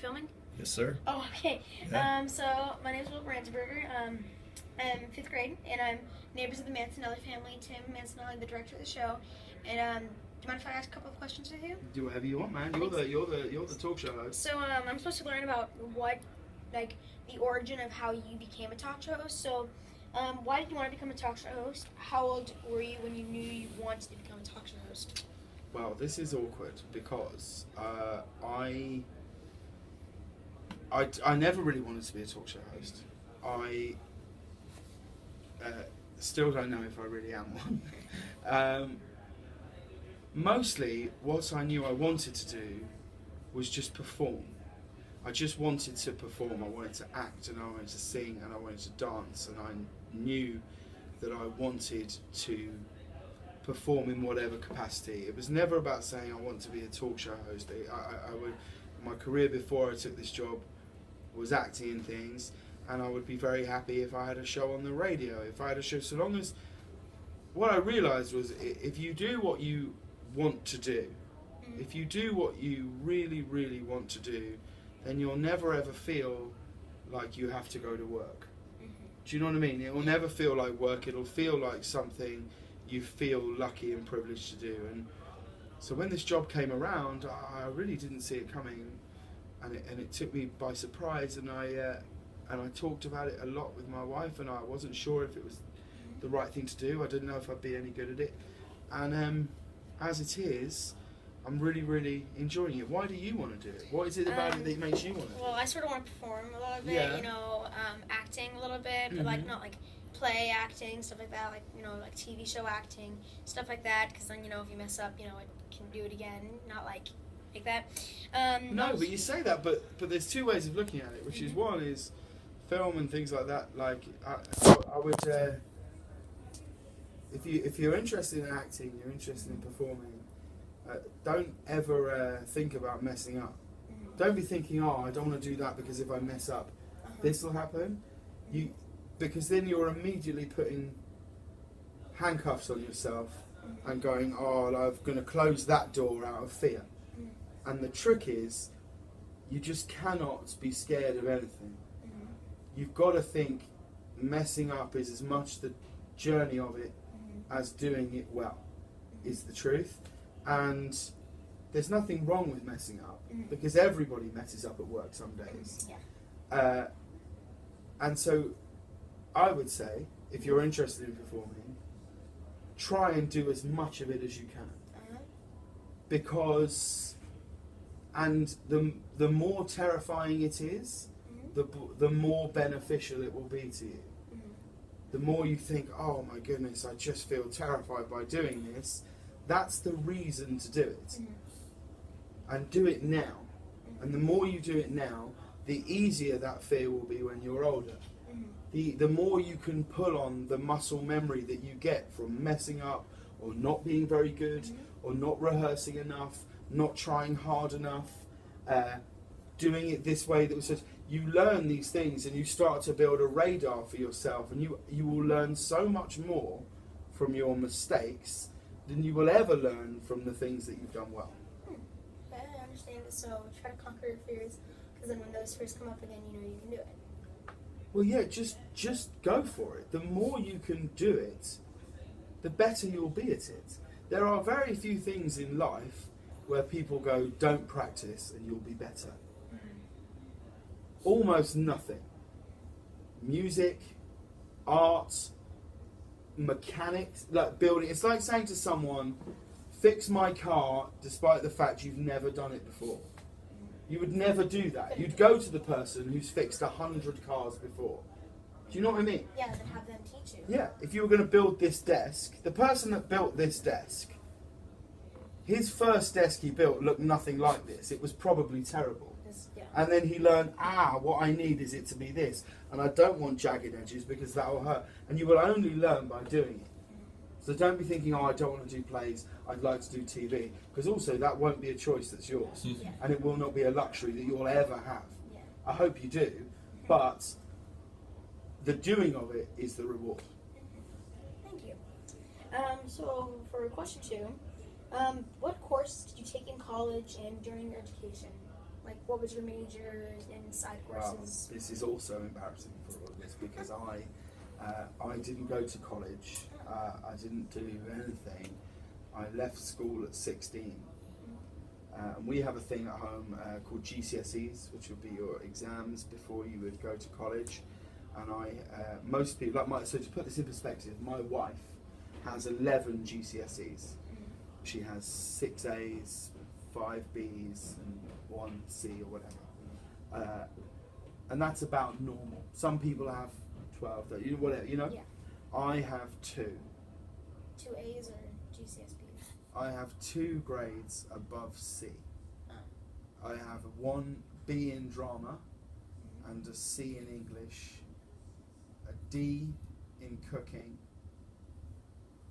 filming? Yes, sir. Oh, okay. Yeah. So my name is Will Brandsberger. I'm 5th grade, and I'm neighbors of the Mancinelli family. Tim Mancinelli, the director of the show. And do you mind if I ask a couple of questions with you? Do whatever you want, man. You're the talk show host. So I'm supposed to learn about the origin of how you became a talk show host. So why did you want to become a talk show host? How old were you when you knew you wanted to become a talk show host? Well, this is awkward because I never really wanted to be a talk show host. I still don't know if I really am one. Mostly, what I knew I wanted to do was just perform. I just wanted to perform. I wanted to act, and I wanted to sing, and I wanted to dance, and I knew that I wanted to perform in whatever capacity. It was never about saying I want to be a talk show host. My career before I took this job was acting in things, and I would be very happy if I had a show on the radio, if I had a show, so long as... What I realised was if you do what you want to do, if you do what you really, really want to do, then you'll never ever feel like you have to go to work. Do you know what I mean? It will never feel like work, it'll feel like something you feel lucky and privileged to do. And so when this job came around, I really didn't see it coming, and it took me by surprise, and I talked about it a lot with my wife, and I wasn't sure if it was the right thing to do. I didn't know if I'd be any good at it, and as it is, I'm really, really enjoying it. Why do you want to do it? What is it about it that makes you want to do it? Well, I sort of want to perform a little bit, Yeah. Acting a little bit, but not like play acting, stuff like that, like TV show acting, stuff like that, because then, if you mess up, I can do it again, not like that. No, but you say that, but there's two ways of looking at it, which is one is film and things like that. Like I would, if you're interested in acting, you're interested in performing, don't ever think about messing up. Don't be thinking, oh, I don't want to do that because if I mess up, this will happen. Because then you're immediately putting handcuffs on yourself and going, oh, I'm going to close that door out of fear. And the trick is, you just cannot be scared of anything. You've got to think messing up is as much the journey of it as doing it well, is the truth. And there's nothing wrong with messing up, because everybody messes up at work some days. And so I would say, if you're interested in performing, try and do as much of it as you can. Because, and the more terrifying it is, the more beneficial it will be to you. The more you think, oh my goodness, I just feel terrified by doing this, that's the reason to do it. And do it now. And the more you do it now, the easier that fear will be when you're older. The more you can pull on the muscle memory that you get from messing up, or not being very good, or not rehearsing enough, not trying hard enough, doing it this way that was such... You learn these things and you start to build a radar for yourself, and you will learn so much more from your mistakes than you will ever learn from the things that you've done well. I understand it. So try to conquer your fears, because then when those fears come up again, you can do it. Well, yeah, just go for it. The more you can do it, the better you'll be at it. There are very few things in life where people go, don't practice and you'll be better. Almost nothing. Music, art, mechanics, like building. It's like saying to someone, fix my car despite the fact you've never done it before. You would never do that. You'd go to the person who's fixed 100 cars before. Do you know what I mean? Yeah, then have them teach you. Yeah, if you were going to build this desk, the person that built this desk, his first desk he built looked nothing like this. It was probably terrible. And then he learned, what I need is it to be this. And I don't want jagged edges because that will hurt. And you will only learn by doing it. So don't be thinking, I don't want to do plays, I'd like to do TV. Because also that won't be a choice that's yours. And it will not be a luxury that you'll ever have. I hope you do. But the doing of it is the reward. Thank you. So for question 2, what course did you take in college and during your education? Like, what was your major and side Well, courses? this is also embarrassing for all of this because I didn't go to college. I didn't do anything. I left school at 16. And we have a thing at home called GCSEs, which would be your exams before you would go to college. And most people, so to put this in perspective, my wife has 11 GCSEs. She has 6 A's, 5 B's, and 1 C or whatever. And that's about normal. Some people have 12, whatever, you know? Yeah. I have 2. 2 A's or GCSBs? I have 2 grades above C. Oh. I have 1 B in drama and a C in English, a D in cooking,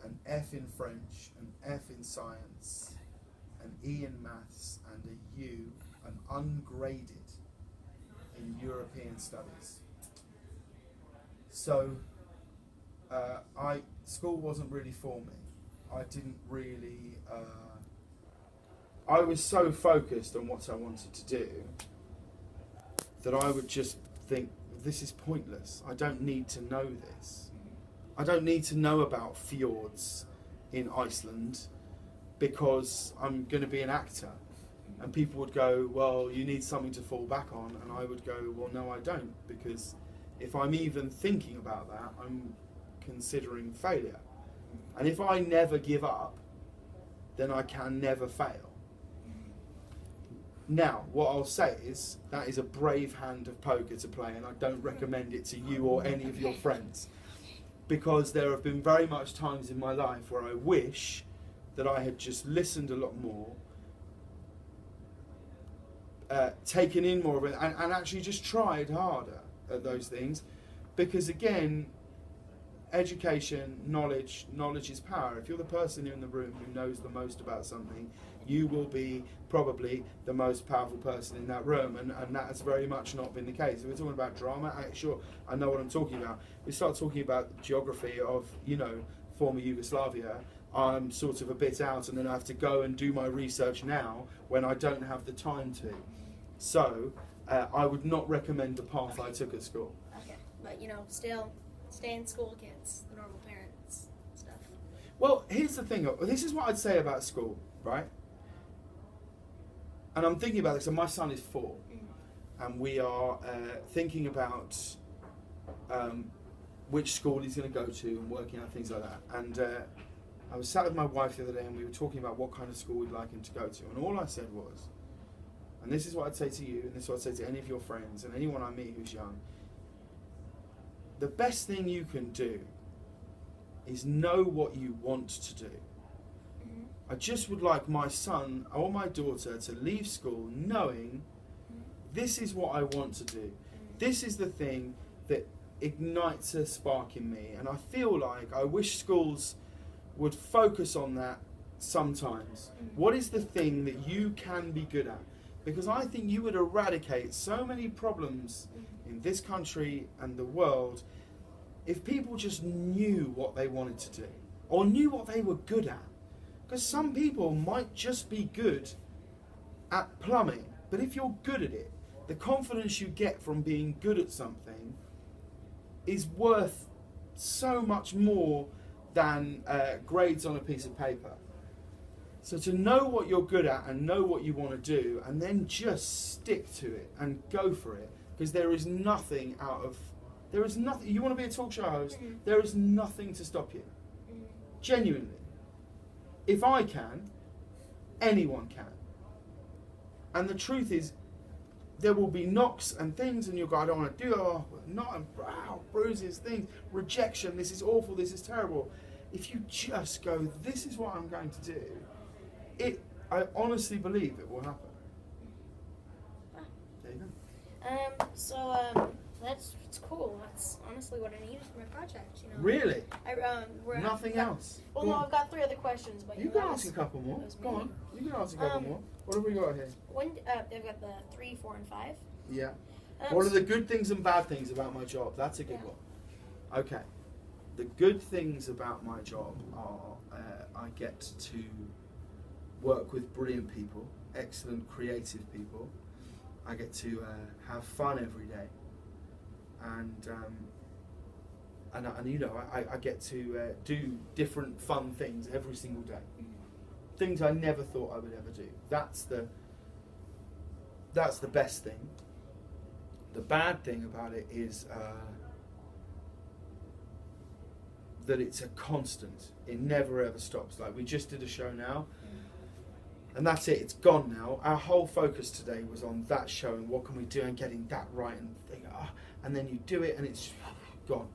an F in French, an F in science, an E in maths, and a U, an ungraded, in European studies. So school wasn't really for me. I didn't really, I was so focused on what I wanted to do that I would just think, this is pointless. I don't need to know this. I don't need to know about fjords in Iceland because I'm going to be an actor. And people would go, well, you need something to fall back on. And I would go, well, no, I don't. Because if I'm even thinking about that, I'm considering failure. And if I never give up, then I can never fail. Now, what I'll say is, that is a brave hand of poker to play, and I don't recommend it to you or any of your friends. Because there have been very much times in my life where I wish that I had just listened a lot more, taken in more of it, and actually just tried harder at those things. Because again, education, knowledge is power. If you're the person in the room who knows the most about something, you will be probably the most powerful person in that room, and that has very much not been the case. If we're talking about drama, sure, I know what I'm talking about. We start talking about geography of, former Yugoslavia, I'm sort of a bit out, and then I have to go and do my research now when I don't have the time to. So, I would not recommend the path I took at school. Okay, but still, stay in school, kids, the normal parents stuff. Well, here's the thing. This is what I'd say about school, right? And I'm thinking about this, and my son is 4, and we are thinking about which school he's going to go to and working out things like that. And I was sat with my wife the other day, and we were talking about what kind of school we'd like him to go to. And all I said was, and this is what I'd say to you, and this is what I'd say to any of your friends and anyone I meet who's young, the best thing you can do is know what you want to do. I just would like my son or my daughter to leave school knowing this is what I want to do. This is the thing that ignites a spark in me. And I feel like I wish schools would focus on that sometimes. What is the thing that you can be good at? Because I think you would eradicate so many problems in this country and the world if people just knew what they wanted to do or knew what they were good at. Because some people might just be good at plumbing, but if you're good at it, the confidence you get from being good at something is worth so much more than grades on a piece of paper. So to know what you're good at and know what you want to do, and then just stick to it and go for it, because there is nothing. You want to be a talk show host, there is nothing to stop you. Genuinely. If I can, anyone can. And the truth is, there will be knocks and things, and you'll go, I don't want to do it, bruises, things, rejection, this is awful, this is terrible. If you just go, this is what I'm going to do, I honestly believe it will happen. There you go. It's cool. That's honestly what I needed for my project. Really? Nothing else? Well, no, I've got 3 other questions, but you can ask a couple more. Go on. You can ask a couple more. What have we got here? I've got the 3, 4, and 5. Yeah. What are the good things and bad things about my job? That's a good one. Okay. The good things about my job are I get to work with brilliant people, excellent creative people. I get to have fun every day, and you know, I get to do different fun things every single day. Things I never thought I would ever do. That's the best thing. The bad thing about it is that it's a constant. It never ever stops. Like we just did a show now, and that's it. It's gone now. Our whole focus today was on that show and what can we do and getting that right, and then you do it and it's gone.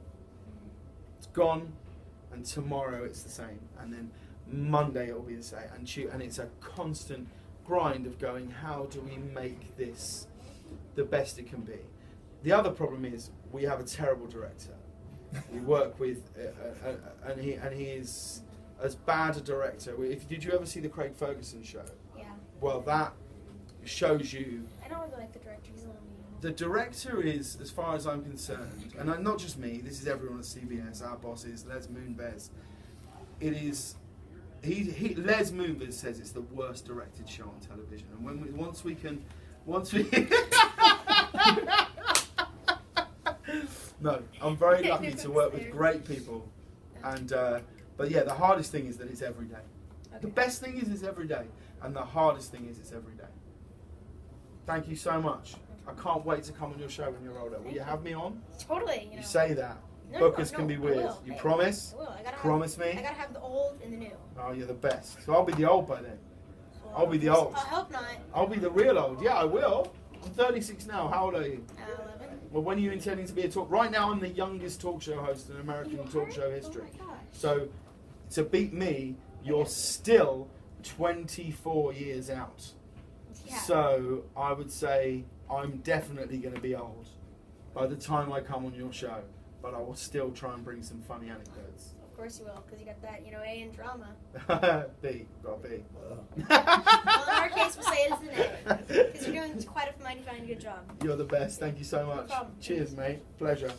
It's gone, and tomorrow it's the same, and then Monday it will be the same, and it's a constant grind of going, how do we make this the best it can be? The other problem is we have a terrible director. We work with, and he is as bad a director. Did you ever see the Craig Ferguson show? Yeah. Well, that shows you. I don't really like the director. He's a little mean. The director is, as far as I'm concerned, and not just me. This is everyone at CBS. Our bosses, Les Moonves. It is. Les Moonves says it's the worst directed show on television, and once we. No, I'm very lucky to work with great people, and but yeah, the hardest thing is that it's every day. Okay. The best thing is it's every day, and the hardest thing is it's every day. Thank you so much. I can't wait to come on your show when you're older. Will you have me on? Totally. You say that. Bookers can be weird. You promise? I will. Promise me? I gotta have the old and the new. Oh, you're the best. So I'll be the old by then. Well, I'll be the old. I hope not. I'll be the real old. Yeah, I will. I'm 36 now. How old are you? 11. Well, when are you intending to be a talk? Right now, I'm the youngest talk show host in American talk show history. Oh my gosh. So, to beat me, you're still 24 years out. Yeah. So, I would say I'm definitely going to be old by the time I come on your show. But I will still try and bring some funny anecdotes. Of course you will, because you got that, A in drama. B, got B. Well, in our case, we'll say it's an A, because you're doing quite a mighty fine good job. You're the best. Thank you so much. No problem. Cheers, mate. Pleasure.